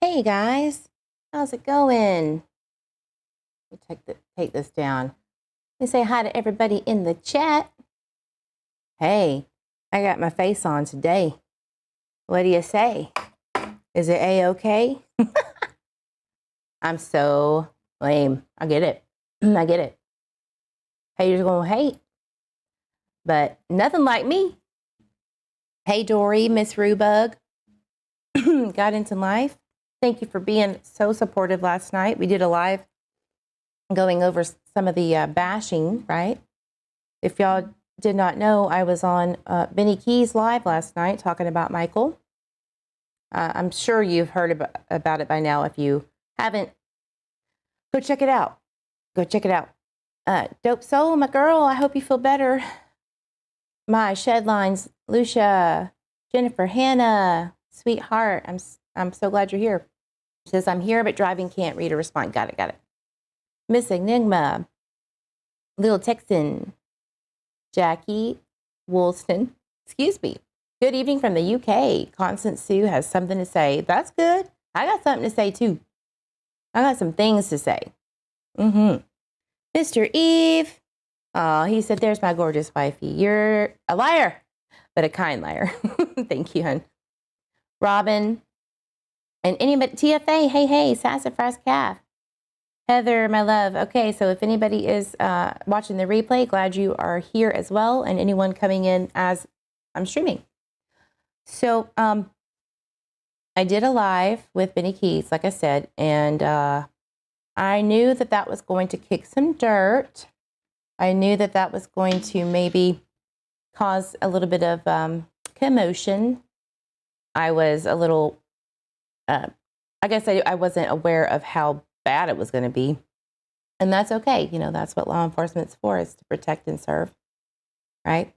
Hey guys, how's it going? Let me take this down. Let me say hi to everybody in the chat. Hey, I got my face on today. What do you say? Is it A-okay? I'm so lame. I get it. I get it. Haters gonna hate, but nothing like me. Hey Dory, Miss Rubug, got into life. Thank you for being so supportive last night. We did a live going over some of the bashing, right? If y'all did not know, I was on Benny Key's live last night talking about Michael. I'm sure you've heard about it by now. If you haven't, go check it out. Go check it out. Dope Soul, my girl, I hope you feel better. My Shedlines, Lucia, Jennifer, Hannah, sweetheart, I'm so glad you're here. She says, I'm here, but driving, can't read or respond. Got it. Miss Enigma, Little Texan, Jackie Woolston, excuse me. Good evening from the UK. Constance Sue has something to say. That's good. I got something to say too. I got some things to say. Mr. Eve. Oh, he said, there's my gorgeous wifey. You're a liar, but a kind liar. Thank you, hon. Robin. And anybody, TFA, hey, Sassafras Calf. Heather, my love. Okay, so if anybody is watching the replay, glad you are here as well, and anyone coming in as I'm streaming. So I did a live with Benny Keys, like I said, and I knew that that was going to kick some dirt. I knew that that was going to maybe cause a little bit of commotion. I was a little, I guess I wasn't aware of how bad it was going to be. And that's okay. You know, that's what law enforcement's for, is to protect and serve, right?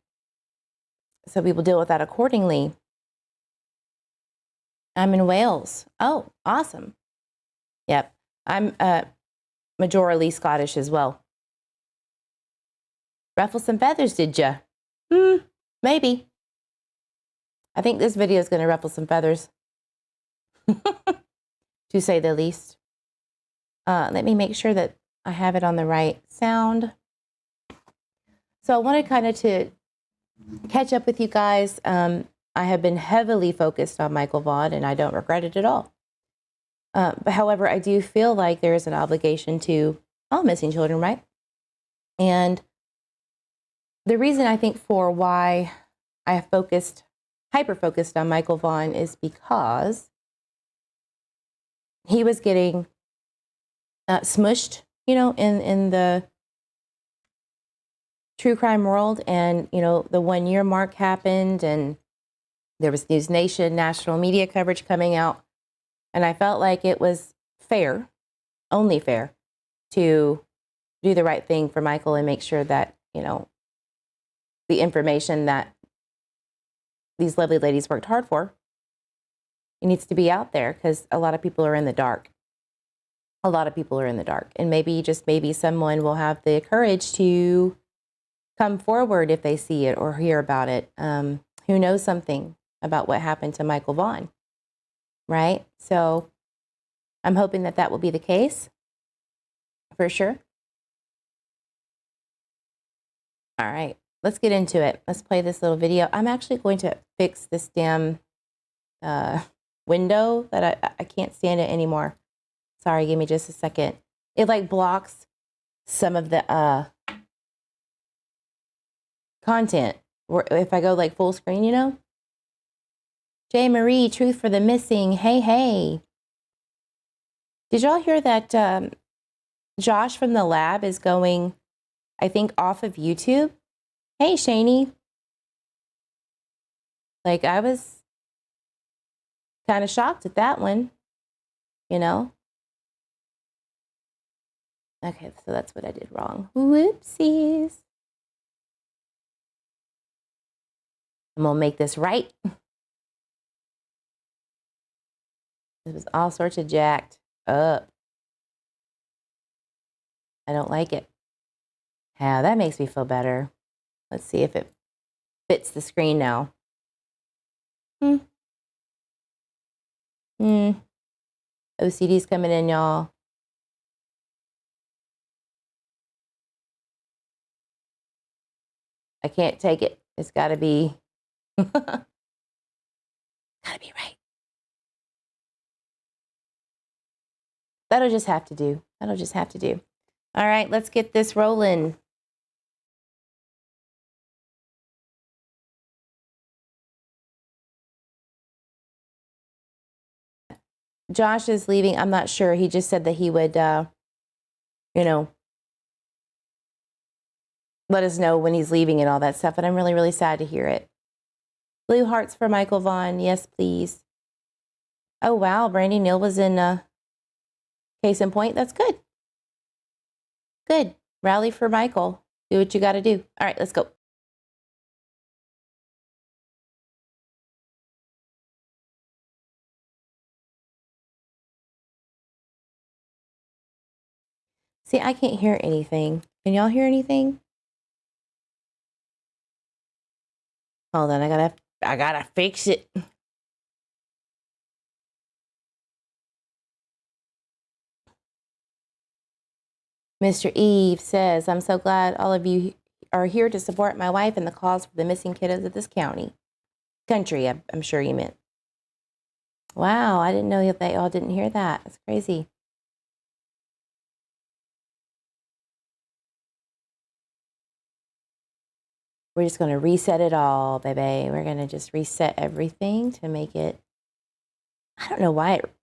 So we will deal with that accordingly. I'm in Wales. Oh, awesome. Yep. I'm majorly Scottish as well. Ruffle some feathers, did ya? Maybe. I think this video is going to ruffle some feathers, to say the least. Let me make sure that I have it on the right sound. So I wanted kind of to catch up with you guys. I have been heavily focused on Michael Vaughan, and I don't regret it at all. But however, I do feel like there is an obligation to all missing children, right? And the reason I think for why I have hyper-focused on Michael Vaughan is because he was getting smushed, you know, in the true crime world. And, you know, the 1 year mark happened, and there was News Nation, national media coverage coming out. And I felt like it was fair, only fair, to do the right thing for Michael and make sure that, you know, the information that these lovely ladies worked hard for, it needs to be out there, because a lot of people are in the dark. A lot of people are in the dark. And maybe, just maybe, someone will have the courage to come forward if they see it or hear about it, who knows something about what happened to Michael Vaughan, right? So I'm hoping that that will be the case, for sure. All right, let's get into it. Let's play this little video. I'm actually going to fix this damn window that I can't stand it anymore. Sorry, give me just a second. It like blocks some of the content. If I go like full screen, you know? J. Marie, Truth for the Missing. Hey. Did y'all hear that Josh from the lab is going, I think, off of YouTube? Hey, Shani. Like, I was kind of shocked at that one, you know? Okay, so that's what I did wrong. Whoopsies. I'm gonna make this right. It was all sorts of jacked up. I don't like it. Yeah, that makes me feel better. Let's see if it fits the screen now. OCD's coming in, y'all. I can't take it. It's got to be, got to be right. That'll just have to do. That'll just have to do. All right, let's get this rolling. Josh is leaving. I'm not sure. He just said that he would, you know, let us know when he's leaving and all that stuff. But I'm really, really sad to hear it. Blue hearts for Michael Vaughan. Yes, please. Oh, wow. Brandy Neal was in case in point. That's good. Good. Rally for Michael. Do what you got to do. All right, let's go. See, I can't hear anything. Can y'all hear anything? Hold on, I gotta fix it. Mr. Eve says, I'm so glad all of you are here to support my wife in the cause for the missing kiddos of this country, I'm sure you meant. Wow, I didn't know that y'all didn't hear that. That's crazy. We're just going to reset it all, baby. We're going to just reset everything to make it, I don't know why it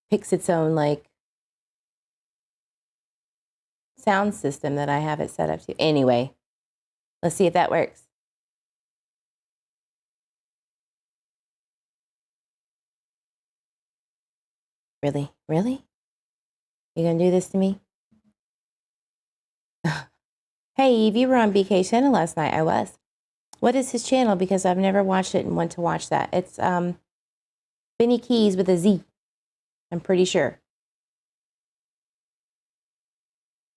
picks its own, like, sound system that I have it set up to. Anyway, let's see if that works. Really? Really? You going to do this to me? Hey, Eve, you were on BK's channel last night. I was. What is his channel? Because I've never watched it and want to watch that. It's Benny Keys with a Z. I'm pretty sure.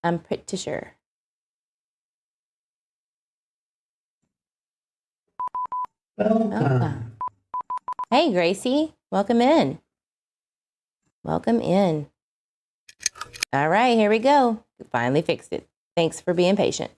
I'm pretty sure. Welcome. Hey, Gracie. Welcome in. Welcome in. All right, here we go. We finally fixed it. Thanks for being patient.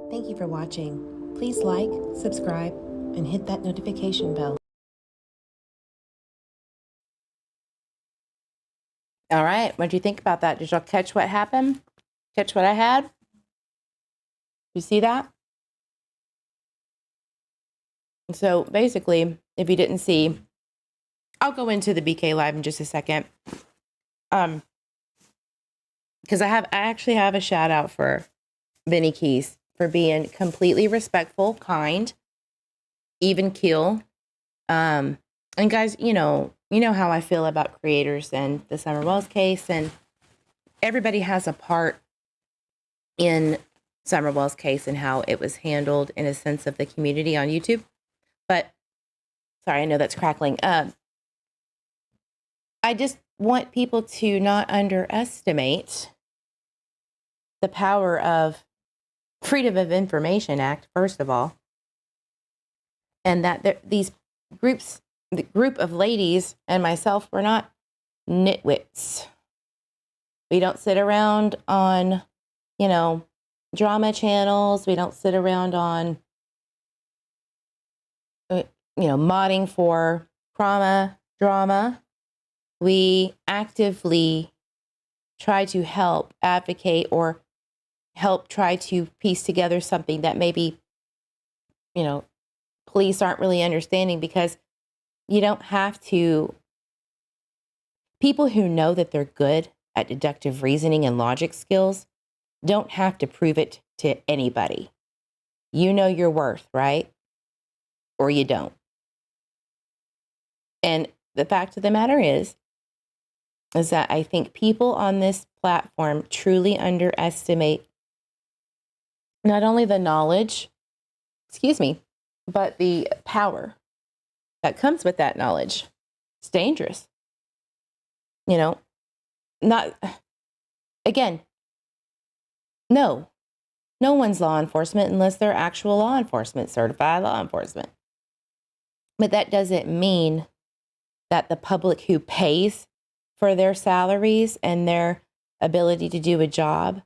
Thank you for watching. Please like, subscribe, and hit that notification bell. All right, what do you think about that? Did y'all catch what happened? Catch what I had? You see that? So basically, if you didn't see, I'll go into the BK Live in just a second. Because I actually have a shout out for Benny Keys for being completely respectful, kind, even keel. And guys, you know how I feel about creators and the Summer Wells case, and everybody has a part in Summerwell's case and how it was handled in a sense of the community on YouTube. But sorry, I know that's crackling. I just want people to not underestimate the power of Freedom of Information Act, first of all, and that these groups, the group of ladies and myself, we're not nitwits. We don't sit around on, drama channels. We don't sit around on, modding for drama. We actively try to help advocate or help try to piece together something that maybe, police aren't really understanding, because you don't have to. People who know that they're good at deductive reasoning and logic skills don't have to prove it to anybody. You know your worth, right? Or you don't. And the fact of the matter is that I think people on this platform truly underestimate not only the knowledge, but the power that comes with that knowledge. It's dangerous. No one's law enforcement unless they're actual law enforcement, certified law enforcement. But that doesn't mean that the public who pays for their salaries and their ability to do a job,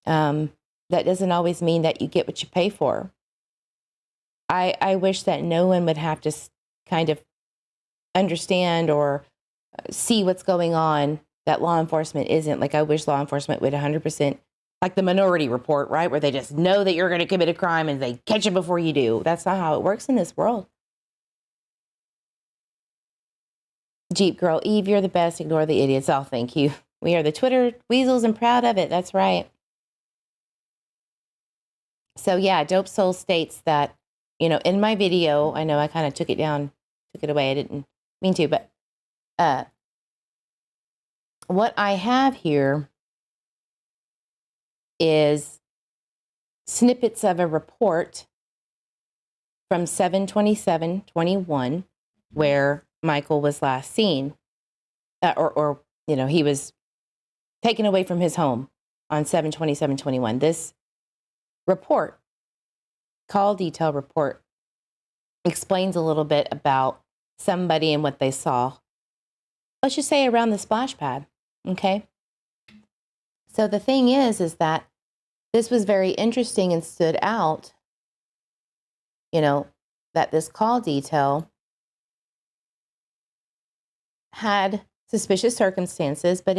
that doesn't always mean that you get what you pay for. I wish that no one would have to kind of understand or see what's going on that law enforcement isn't. Like, I wish law enforcement would 100%, like the Minority Report, right? Where they just know that you're going to commit a crime and they catch it before you do. That's not how it works in this world. Jeep Girl Eve, you're the best. Ignore the idiots. Oh, thank you. We are the Twitter weasels and proud of it. That's right. So yeah, Dope Soul states that, in my video, I know I kind of took it away. I didn't mean to, but what I have here is snippets of a report from 7/27/21 where Michael was last seen, or he was taken away from his home on 7/27/21. This report, call detail report, explains a little bit about somebody and what they saw. Let's just say around the splash pad, okay? So the thing is that this was very interesting and stood out, that this call detail had suspicious circumstances, but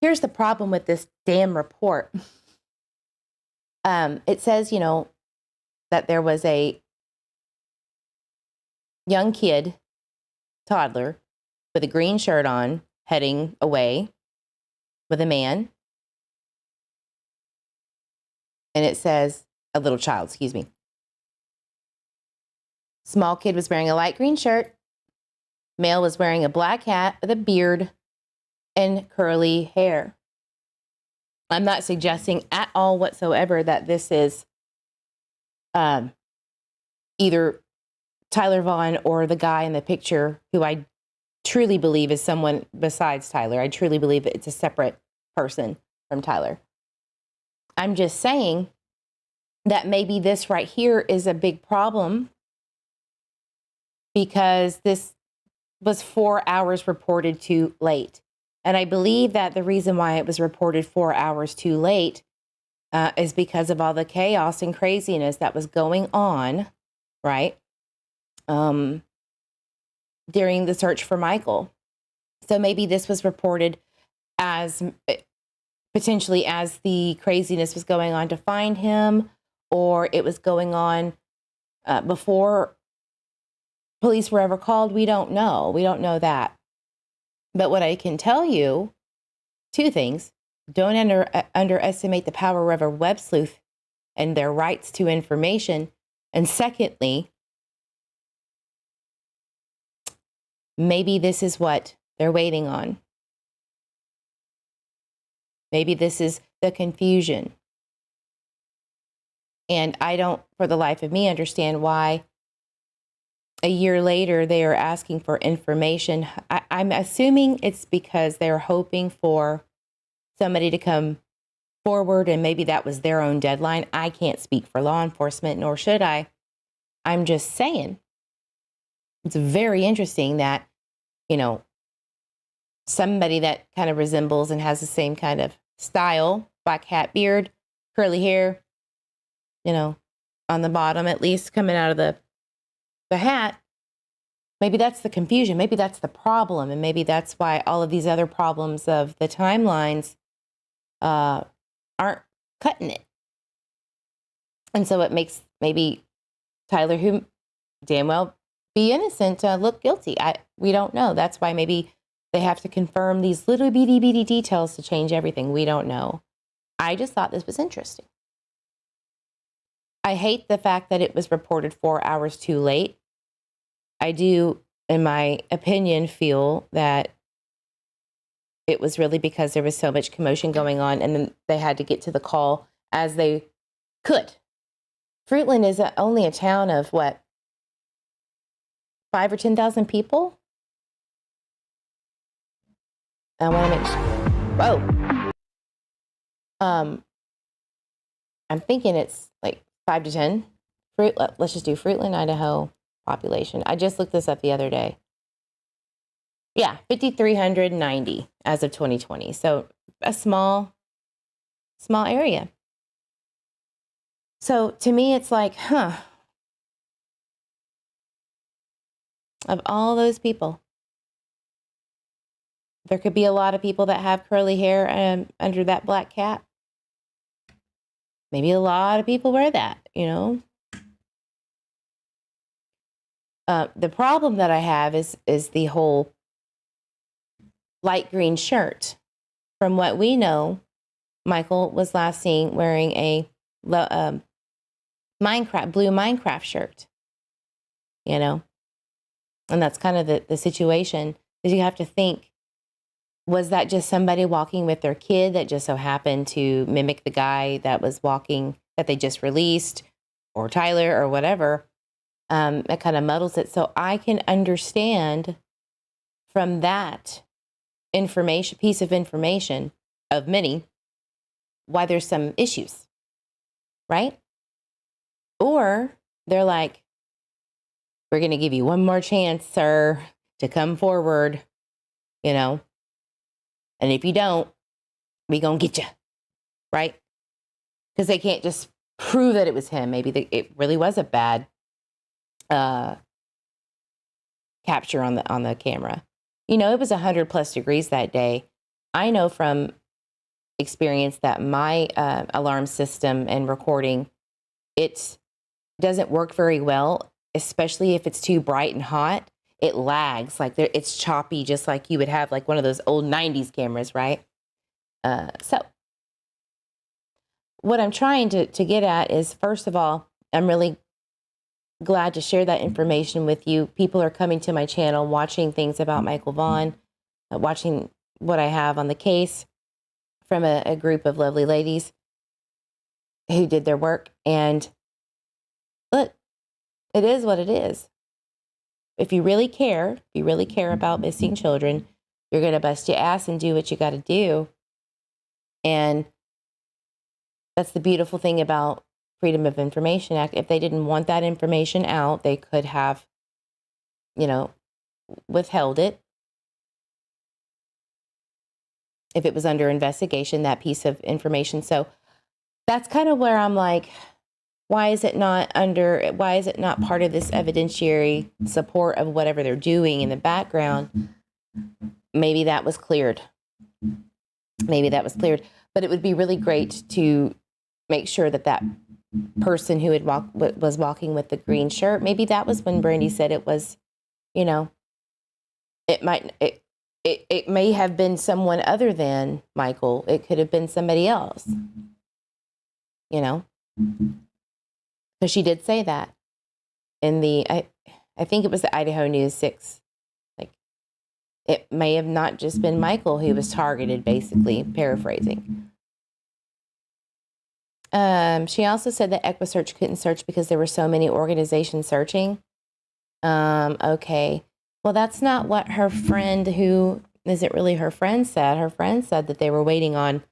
here's the problem with this damn report. It says, that there was a young kid, toddler, with a green shirt on, heading away with a man. And it says, a little child, Small kid was wearing a light green shirt. Male was wearing a black hat with a beard and curly hair. I'm not suggesting at all whatsoever that this is either Tyler Vaughan or the guy in the picture, who I truly believe is someone besides Tyler. I truly believe that it's a separate person from Tyler. I'm just saying that maybe this right here is a big problem, because this was 4 hours reported too late. And I believe that the reason why it was reported 4 hours too late is because of all the chaos and craziness that was going on, right? During the search for Michael. So maybe this was reported as potentially as the craziness was going on to find him, or it was going on before police were ever called. We don't know. We don't know that. But what I can tell you, two things. Don't underestimate the power of a web sleuth and their rights to information. And secondly, maybe this is what they're waiting on. Maybe this is the confusion. And I don't, for the life of me, understand why a year later they are asking for information. I'm assuming it's because they're hoping for somebody to come forward, and maybe that was their own deadline. I can't speak for law enforcement, nor should I. I'm just saying it's very interesting that, somebody that kind of resembles and has the same kind of style, black hat, beard, curly hair, on the bottom, at least coming out of the hat. Maybe that's the confusion. Maybe that's the problem. And maybe that's why all of these other problems of the timelines aren't cutting it. And so it makes maybe Tyler, who damn well be innocent, look guilty. We don't know. That's why maybe they have to confirm these little bitty details to change everything. We don't know. I just thought this was interesting. I hate the fact that it was reported 4 hours too late. I do, in my opinion, feel that it was really because there was so much commotion going on, and then they had to get to the call as they could. Fruitland is only a town of, 5 or 10,000 people? I want to make sure. I'm thinking it's like 5 to 10. Let's just do Fruitland, Idaho population. I just looked this up the other day. Yeah, 5,390 as of 2020. So a small area. So to me, it's like, of all those people, there could be a lot of people that have curly hair under that black cap. Maybe a lot of people wear that, The problem that I have is the whole light green shirt. From what we know, Michael was last seen wearing a blue Minecraft shirt, and that's kind of the situation. Is you have to think, was that just somebody walking with their kid that just so happened to mimic the guy that was walking, that they just released, or Tyler or whatever? It kind of muddles it. So I can understand from that piece of information of many, why there's some issues, right? Or they're like, we're going to give you one more chance, sir, to come forward, and if you don't, we going to get you, right? Because they can't just prove that it was him. Maybe it really was a bad capture on the camera. It was 100+ degrees that day. I know from experience that my alarm system and recording, it doesn't work very well, especially if it's too bright and hot. It lags, like it's choppy, just like you would have like one of those old 90s cameras, right? So what I'm trying to get at is, first of all, I'm really glad to share that information with you. People are coming to my channel, watching things about Michael Vaughan, watching what I have on the case from a group of lovely ladies who did their work. And look, it is what it is. If you really care about missing children, you're going to bust your ass and do what you got to do. And that's the beautiful thing about Freedom of Information Act. If they didn't want that information out, they could have, withheld it. If it was under investigation, that piece of information. So that's kind of where I'm like, why is it not part of this evidentiary support of whatever they're doing in the background? Maybe that was cleared. But it would be really great to make sure that person who was walking with the green shirt, maybe that was when Brandy said it was, it may have been someone other than Michael. It could have been somebody else, because she did say that in I think it was the Idaho News 6. Like, it may have not just been Michael who was targeted, basically paraphrasing. She also said that EquiSearch couldn't search because there were so many organizations searching. Okay. Well, that's not what her friend, who isn't really her friend, said. Her friend said that they were waiting on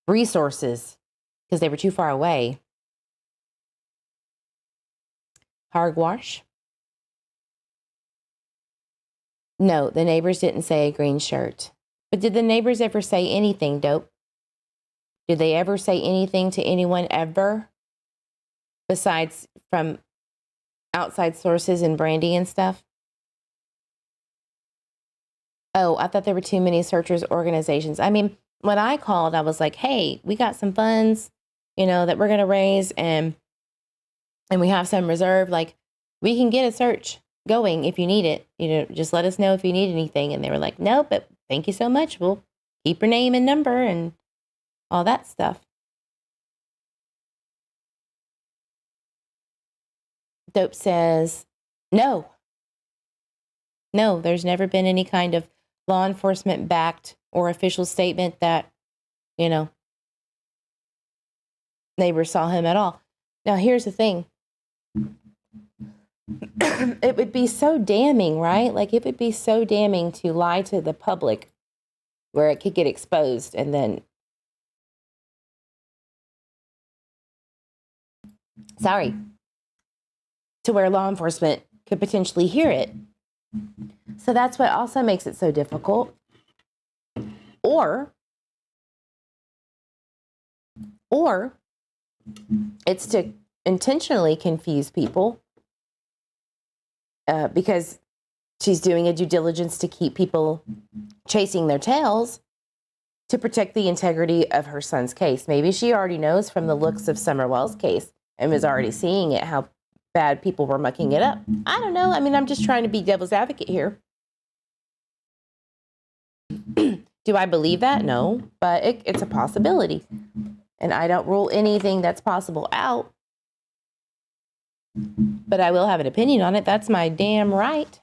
resources because they were too far away. Hogwash? No, the neighbors didn't say a green shirt. But did the neighbors ever say anything, Dope? Did they ever say anything to anyone ever? Besides from outside sources and Brandy and stuff? Oh, I thought there were too many searchers organizations. I mean, when I called, I was like, hey, we got some funds, that we're going to raise and we have some reserve. Like, we can get a search going if you need it. Just let us know if you need anything. And they were like, no, but thank you so much. We'll keep your name and number and all that stuff. Dope says, no, there's never been any kind of law enforcement backed or official statement that, neighbors saw him at all. Now, here's the thing. It would be so damning, right? Like, it would be so damning to lie to the public where it could get exposed and then, to where law enforcement could potentially hear it. So that's what also makes it so difficult. Or it's to intentionally confuse people because she's doing a due diligence to keep people chasing their tails to protect the integrity of her son's case. Maybe she already knows from the looks of Summerwell's case and was already seeing it, how bad people were mucking it up. I don't know. I mean, I'm just trying to be devil's advocate here. Do I believe that? No, but it's a possibility. And I don't rule anything that's possible out. But I will have an opinion on it. That's my damn right.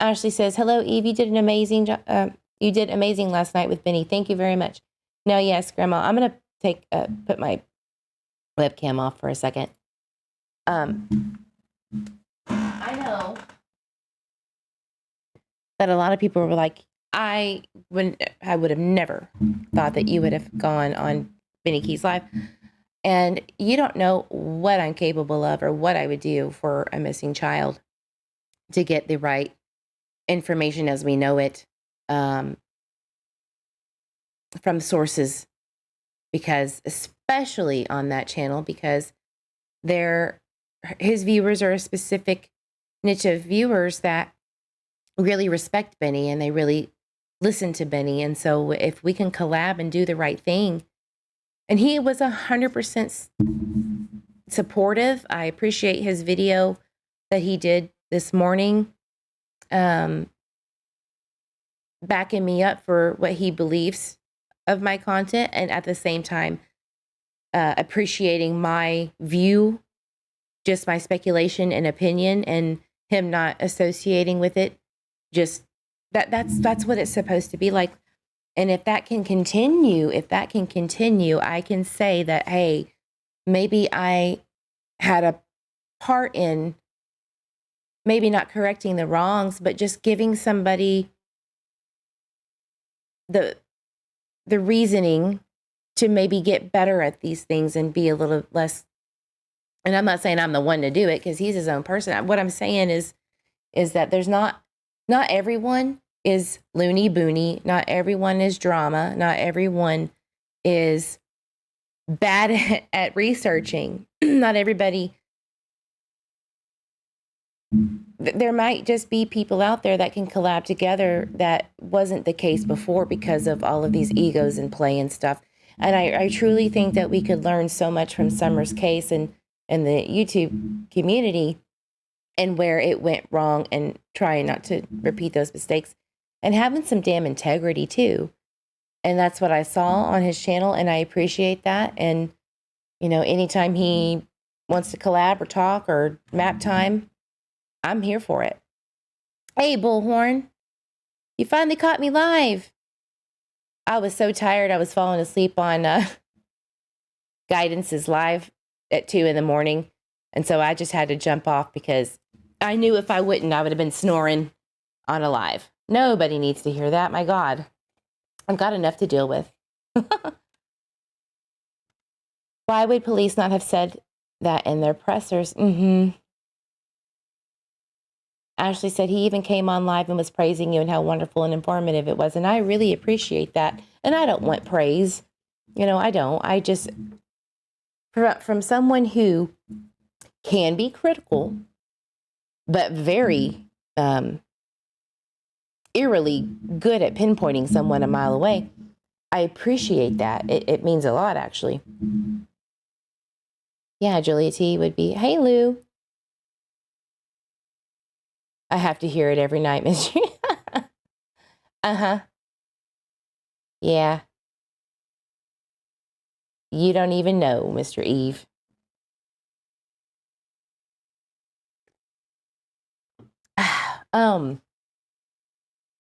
Ashley says, hello, Eve. You did an amazing job. You did amazing last night with Benny. Thank you very much. No, yes, Grandma. I'm going to put my webcam off for a second. I know that a lot of people were like, I would have never thought that you would have gone on Benny Key's live. And you don't know what I'm capable of or what I would do for a missing child to get the right information as we know it from sources, because especially on that channel, because his viewers are a specific niche of viewers that really respect Benny and they really listen to Benny. And so if we can collab and do the right thing, and he was 100% supportive. I appreciate his video that he did this morning, backing me up for what he believes of my content, and at the same time appreciating my view, just my speculation and opinion, and him not associating with it. Just that's what it's supposed to be like. And if that can continue, I can say that, hey, maybe I had a part in maybe not correcting the wrongs, but just giving somebody the reasoning to maybe get better at these things and be a little less. And I'm not saying I'm the one to do it because he's his own person. What I'm saying is that there's not everyone is loony boony. Not everyone is drama. Not everyone is bad at researching. Not everybody. There might just be people out there that can collab together. That wasn't the case before because of all of these egos in play and stuff. And I truly think that we could learn so much from Summer's case and the YouTube community and where it went wrong, and trying not to repeat those mistakes. And having some damn integrity too. And that's what I saw on his channel, and I appreciate that. And, anytime he wants to collab or talk or map time, I'm here for it. Hey, Bullhorn, you finally caught me live. I was so tired. I was falling asleep on Guidance is live at 2 a.m. And so I just had to jump off because I knew if I wouldn't, I would have been snoring on a live. Nobody needs to hear that. My God, I've got enough to deal with. Why would police not have said that in their pressers? Ashley said he even came on live and was praising you and how wonderful and informative it was. And I really appreciate that. And I don't want praise. I don't. I just, from someone who can be critical, but very eerily good at pinpointing someone a mile away, I appreciate that. It means a lot, actually. Yeah, Julia T would be, hey, Lou. I have to hear it every night, Miss. Uh-huh. Yeah. You don't even know, Mr. Eve.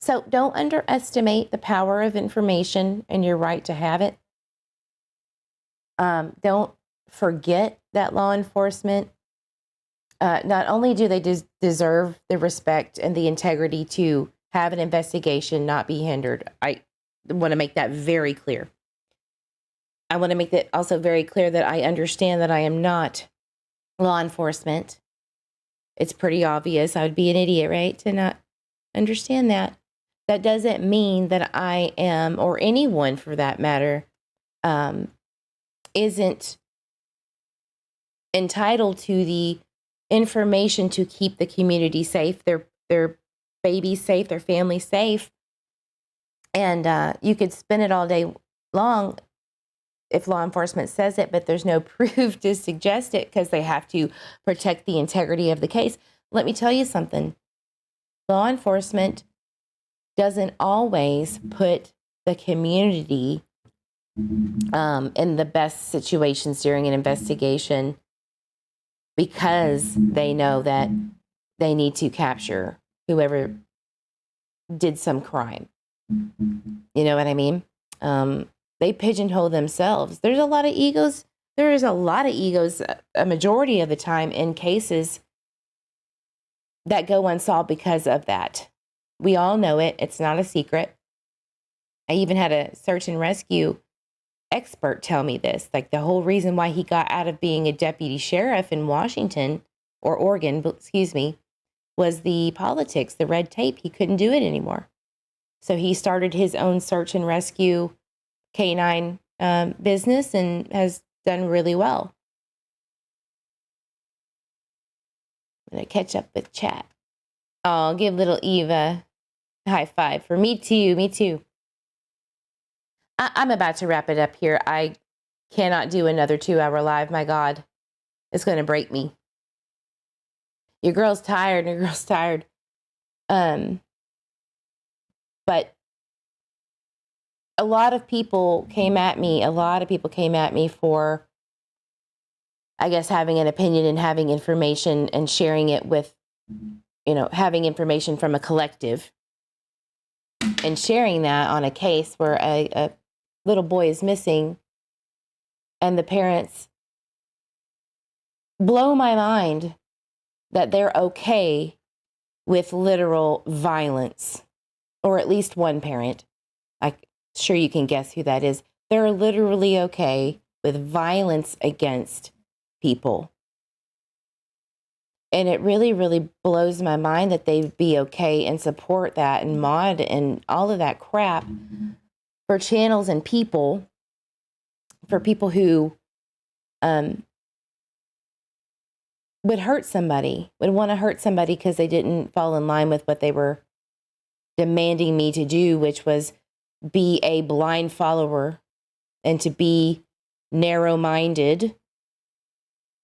So don't underestimate the power of information and your right to have it. Don't forget that law enforcement, not only do they deserve the respect and the integrity to have an investigation not be hindered. I want to make that very clear. I want to make that also very clear that I understand that I am not law enforcement. It's pretty obvious. I would be an idiot, right, to not understand that. That doesn't mean that I am, or anyone for that matter, isn't entitled to the information to keep the community safe, their babies safe, their family safe. And you could spin it all day long if law enforcement says it, but there's no proof to suggest it because they have to protect the integrity of the case. Let me tell you something. Law enforcement doesn't always put the community in the best situations during an investigation because they know that they need to capture whoever did some crime. You know what I mean? They pigeonhole themselves. There's a lot of egos. There is a lot of egos, a majority of the time, in cases that go unsolved because of that. We all know it. It's not a secret. I even had a search and rescue expert tell me this. Like, the whole reason why he got out of being a deputy sheriff in Washington, or Oregon, excuse me, was the politics, the red tape. He couldn't do it anymore. So he started his own search and rescue canine business and has done really well. I'm going to catch up with chat. Oh, give little Eva a high five for me too. Me too. I'm about to wrap it up here. I cannot do another 2-hour live. My God, it's going to break me. Your girl's tired. Your girl's tired. But a lot of people came at me. For, I guess, having an opinion and having information and sharing it with, having information from a collective and sharing that on a case where a little boy is missing, and the parents blow my mind that they're okay with literal violence, or at least one parent. I'm sure you can guess who that is. They're literally okay with violence against people. And it really, really blows my mind that they'd be okay and support that and mod and all of that crap for channels and people, for people who would hurt somebody, would want to hurt somebody because they didn't fall in line with what they were demanding me to do, which was be a blind follower and to be narrow-minded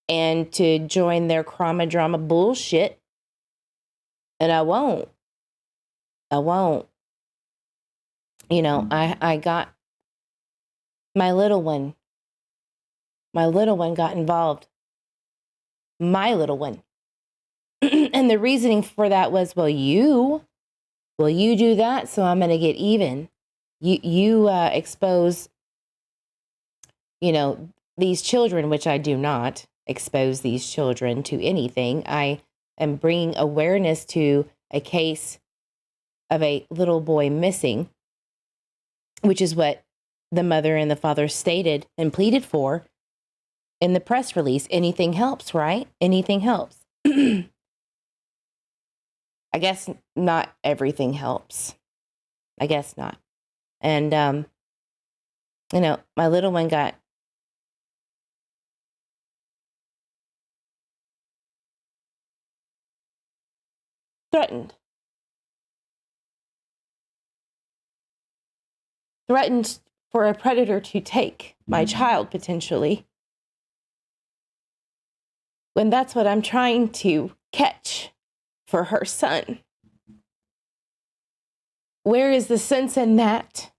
and to join their trauma drama bullshit. And I won't. I got my little one. My little one got involved. My little one. And the reasoning for that was, you do that, so I'm going to get even. You expose, these children, which I do not expose these children to anything. I am bringing awareness to a case of a little boy missing, which is what the mother and the father stated and pleaded for in the press release. Anything helps, right? Anything helps. I guess not everything helps. I guess not. And, my little one got threatened. Threatened for a predator to take my child potentially. When that's what I'm trying to catch for her son. Where is the sense in that?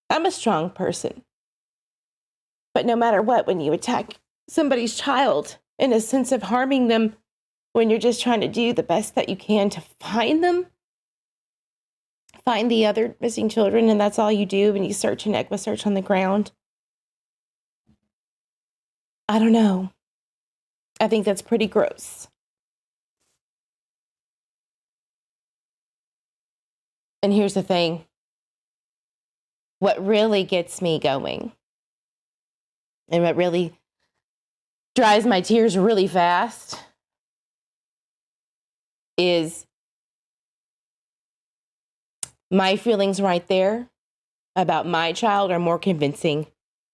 I'm a strong person. But no matter what, when you attack somebody's child in a sense of harming them, when you're just trying to do the best that you can to find them, find the other missing children, and that's all you do, and you search an ECWA search on the ground. I don't know. I think that's pretty gross. And here's the thing. What really gets me going, and what really dries my tears really fast, is my feelings right there about my child are more convincing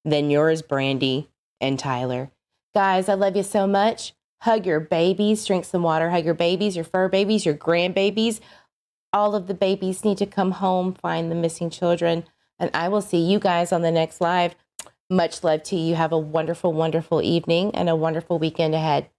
than yours, Brandy and Tyler. Guys, I love you so much. Hug your babies, drink some water, hug your babies, your fur babies, your grandbabies. All of the babies need to come home, find the missing children. And I will see you guys on the next live. Much love to you. Have a wonderful, wonderful evening and a wonderful weekend ahead.